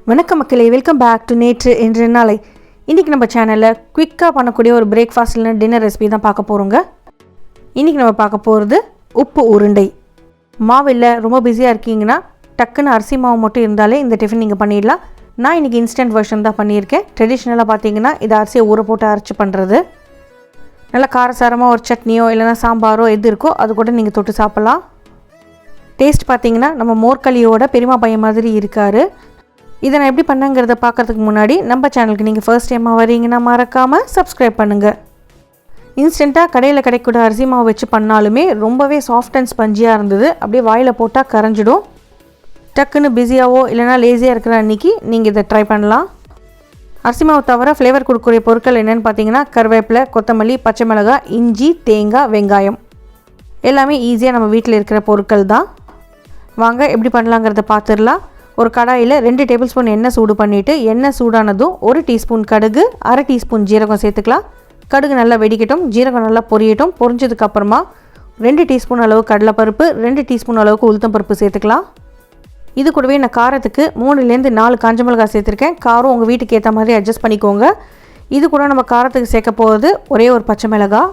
வணக்கம் மக்களே, welcome back to நேற்று இன்று நாளை. இன்றைக்கி நம்ம சேனலில் குயிக்காக பண்ணக்கூடிய ஒரு பிரேக்ஃபாஸ்ட் இல்லைனா டின்னர் ரெசிபி தான் பார்க்க போகிறோங்க. இன்றைக்கி நம்ம பார்க்க போகிறது உப்பு உருண்டை. மாவில் ரொம்ப பிஸியாக இருக்கீங்கன்னா டக்குன்னு அரிசி மாவு மட்டும் இருந்தாலே இந்த டிஃபன் நீங்கள் பண்ணிடலாம். நான் இன்றைக்கி இன்ஸ்டன்ட் வெர்ஷன் தான் பண்ணியிருக்கேன். ட்ரெடிஷ்னலாக பார்த்தீங்கன்னா இதை அரிசியை ஊற போட்டு அரைச்சி பண்ணுறது. நல்லா காரசாரமாக ஒரு சட்னியோ இல்லைனா சாம்பாரோ எது இருக்கோ அது கூட நீங்கள் தொட்டு சாப்பிட்லாம். டேஸ்ட் பார்த்தீங்கன்னா நம்ம மோர்களியோட பெரியமா பையன் மாதிரி இருக்கார். இதை நான் எப்படி பண்ணங்கிறத பார்க்குறதுக்கு முன்னாடி நம்ம சேனலுக்கு நீங்கள் ஃபர்ஸ்ட் டைமாக வரீங்கன்னா மறக்காமல் சப்ஸ்கிரைப் பண்ணுங்கள். இன்ஸ்டண்ட்டாக கடையில் கிடைக்கூட அரிசி மாவு வச்சு பண்ணாலுமே ரொம்பவே சாஃப்ட் அண்ட் ஸ்பஞ்சியாக இருந்தது. அப்படியே வாயில் போட்டால் கரைஞ்சிடும். டக்குன்னு பிஸியாகவோ இல்லைனா லேசியாக இருக்கிற அன்றைக்கி நீங்கள் இதை ட்ரை பண்ணலாம். அரிசி மாவு தவிர ஃப்ளேவர் கொடுக்கக்கூடிய பொருட்கள் என்னென்னு பார்த்தீங்கன்னா கருவேப்பிலை, கொத்தமல்லி, பச்சை மிளகாய், இஞ்சி, தேங்காய், வெங்காயம் எல்லாமே ஈஸியாக நம்ம வீட்டில் இருக்கிற பொருட்கள் தான். வாங்க எப்படி பண்ணலாங்கிறத பார்த்துடலாம். ஒரு கடாயில் 2 டேபிள் ஸ்பூன் எண்ணெய் சூடு பண்ணிவிட்டு எண்ணெய் சூடானதும் 1 டீஸ்பூன் கடுகு, 1/2 டீஸ்பூன் ஜீரகம் சேர்த்துக்கலாம். கடுகு நல்லா வெடிக்கட்டும், ஜீரகம் நல்லா பொரியட்டும். பொரிஞ்சதுக்கப்புறமா 2 டீஸ்பூன் அளவு கடலைப்பருப்பு, 2 டீஸ்பூன் அளவுக்கு உளுத்தம்பருப்பு சேர்த்துக்கலாம். இது கூடவே நான் காரத்துக்கு 3லேருந்து 4 காஞ்ச மிளகாய் சேர்த்துருக்கேன். காரம் உங்கள் வீட்டுக்கு ஏற்ற மாதிரி அட்ஜஸ்ட் பண்ணிக்கோங்க. இது கூட நம்ம காரத்துக்கு சேர்க்க போகிறது ஒரே ஒரு பச்சை மிளகாய்.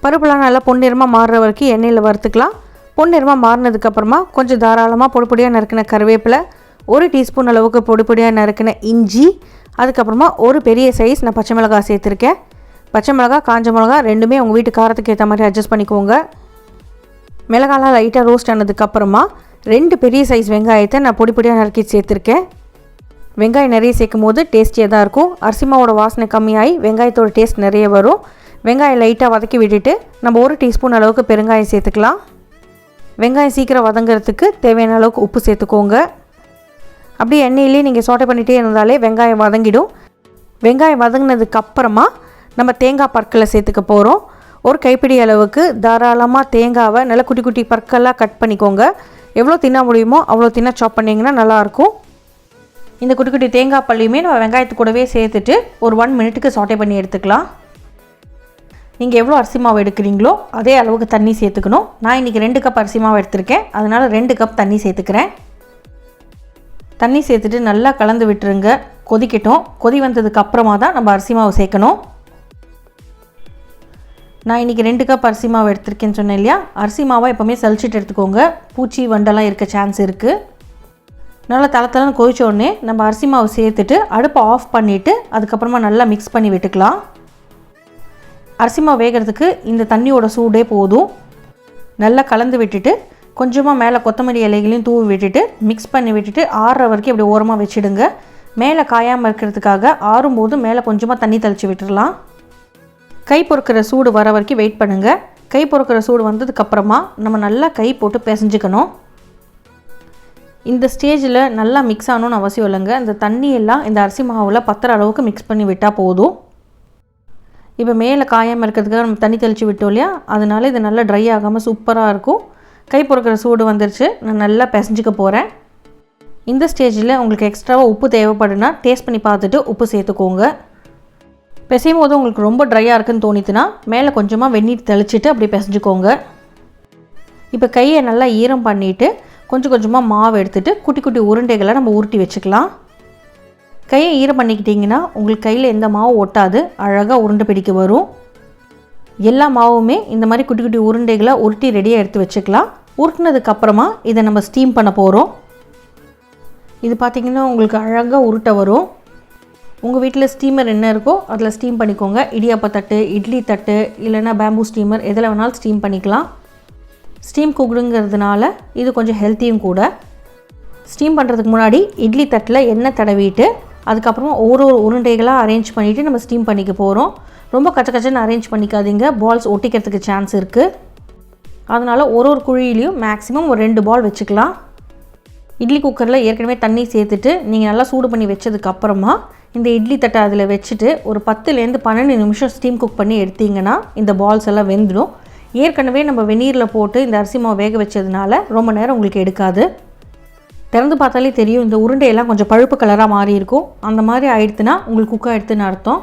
பருப்புலாம் நல்லா பொன்னிறமாக மாறுற வரைக்கும் எண்ணெயில் வறுத்துக்கலாம். பொன்னிறமாக மாறினதுக்கப்புறமா கொஞ்சம் தாராளமாக பொடிப்பொடியாக நறுக்கின கருவேப்பிலை, 1 டீஸ்பூன் அளவுக்கு பொடிப்பொடியாக நறுக்கின இஞ்சி, அதுக்கப்புறமா ஒரு பெரிய சைஸ் நான் பச்சை மிளகாய் சேர்த்துருக்கேன். பச்சை மிளகாய், காஞ்ச மிளகாய் ரெண்டுமே உங்கள் வீட்டு காரத்துக்கு ஏற்ற மாதிரி அட்ஜஸ்ட் பண்ணிக்கோங்க. மிளகாலாம் லைட்டாக ரோஸ்ட் ஆனதுக்கப்புறமா 2 பெரிய சைஸ் வெங்காயத்தை நான் பொடிப்பொடியாக நறுக்கி சேர்த்துருக்கேன். வெங்காயம் நிறைய சேர்க்கும் போது டேஸ்டியாக தான் இருக்கும். அரிசி மாவோட வாசனை கம்மியாகி வெங்காயத்தோட டேஸ்ட் நிறைய வரும். வெங்காயம் லைட்டாக வதக்கி விட்டுட்டு நம்ம 1 டீஸ்பூன் அளவுக்கு பெருங்காயம் சேர்த்துக்கலாம். வெங்காயம் சீக்கிரம் வதங்கிறதுக்கு தேவையான அளவுக்கு உப்பு சேர்த்துக்கோங்க. அப்படியே எண்ணெயிலே நீங்கள் சோட்டை பண்ணிகிட்டே இருந்தாலே வெங்காயம் வதங்கிடும். வெங்காயம் வதங்கினதுக்கப்புறமா நம்ம தேங்காய் பற்களை சேர்த்துக்க போகிறோம். ஒரு கைப்பிடி அளவுக்கு தாராளமாக தேங்காவை நல்லா குட்டி குட்டி பற்களாக கட் பண்ணிக்கோங்க. எவ்வளோ தின்னா முடியுமோ அவ்வளோ தின்னா சாப் பண்ணிங்கன்னா நல்லாயிருக்கும். இந்த குட்டி குட்டி தேங்காய் பல்லையுமே நம்ம வெங்காயத்து கூடவே சேர்த்துட்டு ஒரு 1 மினிட்டுக்கு சோட்டை பண்ணி எடுத்துக்கலாம். நீங்கள் எவ்வளோ அரிசி மாவு எடுக்கிறீங்களோ அதே அளவுக்கு தண்ணி சேர்த்துக்கணும். நான் இன்றைக்கி 2 கப் அரிசி மாவு எடுத்திருக்கேன், அதனால் 2 கப் தண்ணி சேர்த்துக்கிறேன். தண்ணி சேர்த்துட்டு நல்லா கலந்து விட்டுருங்க. கொதிக்கட்டும். கொதி வந்ததுக்கு அப்புறமா தான் நம்ம அரிசி மாவு சேர்க்கணும். நான் இன்றைக்கி 2 கப் அரிசி மாவு எடுத்திருக்கேன்னு சொன்னேன் இல்லையா, அரிசி மாவை எப்போவுமே சலிச்சிட்டு எடுத்துக்கோங்க. பூச்சி வண்டெல்லாம் இருக்க சான்ஸ் இருக்குது. நல்லா தளத்தலன்னு கொதிச்ச உடனே நம்ம அரிசி மாவு சேர்த்துட்டு அடுப்பை ஆஃப் பண்ணிவிட்டு அதுக்கப்புறமா நல்லா மிக்ஸ் பண்ணி விட்டுக்கலாம். அரிசி மாவு வேகிறதுக்கு இந்த தண்ணியோட சூடே போதும். நல்லா கலந்து விட்டுட்டு கொஞ்சமாக மேலே கொத்தமல்லி இலைகளையும் தூவி விட்டுட்டு மிக்ஸ் பண்ணி விட்டுட்டு ஆறுற வரைக்கும் இப்படி ஓரமாக வச்சுடுங்க. மேலே காயாமல் இருக்கிறதுக்காக ஆறும்போது மேலே கொஞ்சமாக தண்ணி தெளித்து விட்டுடலாம். கை பொறுக்கிற சூடு வர வரைக்கும் வெயிட் பண்ணுங்கள். கை பொறுக்கிற சூடு வந்ததுக்கப்புறமா நம்ம நல்லா கை போட்டு பிசைஞ்சுக்கணும். இந்த ஸ்டேஜில் நல்லா மிக்ஸ் ஆகணும்னு அவசியம் இல்லைங்க. இந்த தண்ணியெல்லாம் இந்த அரிசி மாவில் பத்துற அளவுக்கு மிக்ஸ் பண்ணி விட்டால் போதும். இப்போ மேலே காயாமல் இருக்கிறதுக்காக நம்ம தண்ணி தெளித்து விட்டோம் இல்லையா, அதனால இது நல்லா ட்ரை ஆகாமல் சூப்பராக இருக்கும். கை பொறுக்கிற சூடு வந்துருச்சு. நான் நல்லா பிசைஞ்சிக்க போகிறேன். இந்த ஸ்டேஜில் உங்களுக்கு எக்ஸ்ட்ராவாக உப்பு தேவைப்படுனா டேஸ்ட் பண்ணி பார்த்துட்டு உப்பு சேர்த்துக்கோங்க. பிசையும் போது உங்களுக்கு ரொம்ப ட்ரையாக இருக்குன்னு தோணிச்சுன்னா மேலே கொஞ்சமாக வெந்நீர் தெளிச்சிட்டு அப்படி பிசைஞ்சிக்கோங்க. இப்போ கையை நல்லா ஈரம் பண்ணிவிட்டு கொஞ்சம் கொஞ்சமாக மாவு எடுத்துகிட்டு குட்டி குட்டி உருண்டைகளை நம்ம உருட்டி வச்சுக்கலாம். கையை ஈரம் பண்ணிக்கிட்டிங்கன்னா உங்களுக்கு கையில் எந்த மாவும் ஒட்டாது, அழகாக உருண்டை பிடிக்க வரும். எல்லா மாவுமே இந்த மாதிரி குட்டி குட்டி உருண்டைகளை உருட்டி ரெடியாக எடுத்து வச்சுக்கலாம். உருட்டினதுக்கப்புறமா இதை நம்ம ஸ்டீம் பண்ண போகிறோம். இது பார்த்திங்கன்னா உங்களுக்கு அழகாக உருட்டை வரும். உங்கள் வீட்டில் ஸ்டீமர் என்ன இருக்கோ அதில் ஸ்டீம் பண்ணிக்கோங்க. இடியாப்ப தட்டு, இட்லி தட்டு, இல்லைன்னா பேம்பூ ஸ்டீமர் எதில் வேணாலும் ஸ்டீம் பண்ணிக்கலாம். ஸ்டீம் குக்குடுங்கிறதுனால இது கொஞ்சம் ஹெல்த்தியும் கூட. ஸ்டீம் பண்ணுறதுக்கு முன்னாடி இட்லி தட்டில் எண்ணெய் தடவிட்டு அதுக்கப்புறமா ஒரு உருண்டைகளாக அரேஞ்ச் பண்ணிவிட்டு நம்ம ஸ்டீம் பண்ணிக்க போகிறோம். ரொம்ப கச்சன்னு அரேஞ்ச் பண்ணிக்காதீங்க, பால்ஸ் ஒட்டிக்கிறதுக்கு சான்ஸ் இருக்குது. அதனால் ஒரு குழியிலையும் மேக்ஸிமம் ஒரு 2 பால் வச்சுக்கலாம். இட்லி குக்கரில் ஏற்கனவே தண்ணி சேர்த்துட்டு நீங்கள் நல்லா சூடு பண்ணி வச்சதுக்கப்புறமா இந்த இட்லி தட்டை அதில் வச்சுட்டு ஒரு 10லேருந்து 12 நிமிஷம் ஸ்டீம் குக் பண்ணி எடுத்திங்கன்னா இந்த பால்ஸ் எல்லாம் வெந்துடும். ஏற்கனவே நம்ம வெந்நீரில் போட்டு இந்த அரிசி மாவு வேக வச்சதுனால ரொம்ப நேரம் உங்களுக்கு எடுக்காது. திறந்து பார்த்தாலே தெரியும், இந்த உருண்டையெல்லாம் கொஞ்சம் பழுப்பு கலராக மாறி இருக்கும். அந்த மாதிரி ஆயிடுத்துன்னா உங்களுக்கு குக் ஆகிடுதுன்னு அர்த்தம்.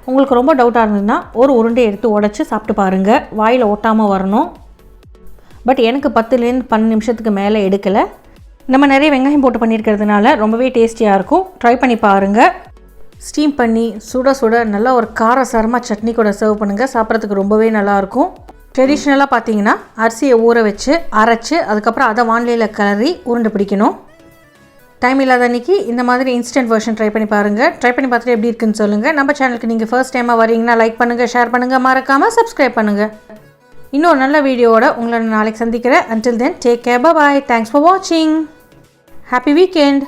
உங்களுக்கு ரொம்ப டவுட்டாக இருந்ததுன்னா ஒரு உருண்டையை எடுத்து உடச்சி சாப்பிட்டு பாருங்கள். வாயில் ஒட்டாமல் வரணும். பட் எனக்கு 10லேருந்து 12 நிமிஷத்துக்கு மேலே எடுக்கலை. நம்ம நிறைய வெங்காயம் போட்டு பண்ணியிருக்கிறதுனால ரொம்பவே டேஸ்டியாக இருக்கும். ட்ரை பண்ணி பாருங்கள். ஸ்டீம் பண்ணி சுட சுட நல்லா ஒரு காரசாரமாக சட்னி கூட சர்வ் பண்ணுங்கள். சாப்பிட்றதுக்கு ரொம்பவே நல்லாயிருக்கும். ட்ரெடிஷ்னலாக பார்த்தீங்கன்னா அரிசியை ஊற வச்சு அரைச்சி அதுக்கப்புறம் அதை வானிலையில் கிளறி உருண்டை பிடிக்கணும். டைம் இல்லாத அன்றைக்கி இந்த மாதிரி இன்ஸ்டன்ட் வெர்ஷன் ட்ரை பண்ணி பாருங்கள். ட்ரை பண்ணி பார்த்துட்டு எப்படி இருக்குன்னு சொல்லுங்கள். நம்ம சேனலுக்கு நீங்கள் ஃபர்ஸ்ட் டைமாக வரீங்கன்னா லைக் பண்ணுங்கள், ஷேர் பண்ணுங்கள், மறக்காமல் சப்ஸ்கிரைப் பண்ணுங்கள். இன்னொரு நல்ல வீடியோவோட உங்களை நாளைக்கு சந்திக்கிறேன். Until then, take care. Bye bye. Thanks for watching. Happy weekend.